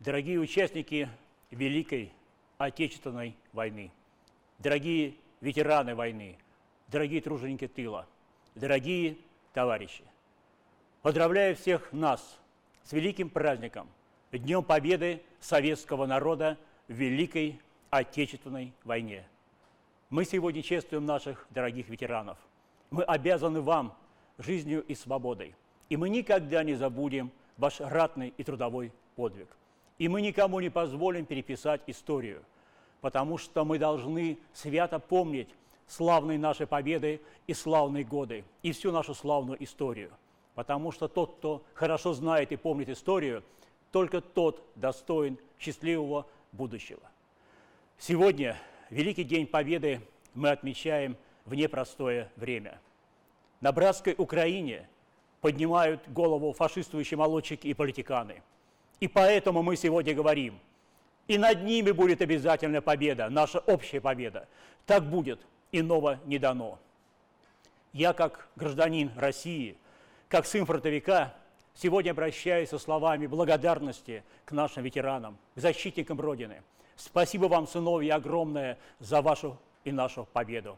Дорогие участники Великой Отечественной войны, дорогие ветераны войны, дорогие труженики тыла, дорогие товарищи, поздравляю всех нас с великим праздником, Днем Победы советского народа в Великой Отечественной войне. Мы сегодня чествуем наших дорогих ветеранов. Мы обязаны вам жизнью и свободой. И мы никогда не забудем ваш ратный и трудовой подвиг. И мы никому не позволим переписать историю, потому что мы должны свято помнить славные наши победы и славные годы, и всю нашу славную историю. Потому что тот, кто хорошо знает и помнит историю, только тот достоин счастливого будущего. Сегодня, Великий День Победы, мы отмечаем в непростое время. На братской Украине поднимают голову фашистующие молодчики и политиканы. И поэтому мы сегодня говорим, и над ними будет обязательно победа, наша общая победа. Так будет, иного не дано. Я, как гражданин России, как сын фронтовика, сегодня обращаюсь со словами благодарности к нашим ветеранам, к защитникам Родины. Спасибо вам, сыновья, огромное за вашу и нашу победу.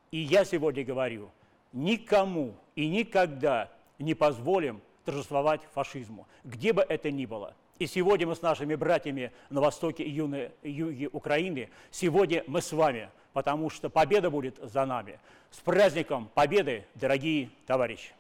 И я сегодня говорю, никому и никогда не позволим торжествовать фашизму, где бы это ни было. И сегодня мы с нашими братьями на востоке и юге Украины, сегодня мы с вами, потому что победа будет за нами. С праздником Победы, дорогие товарищи!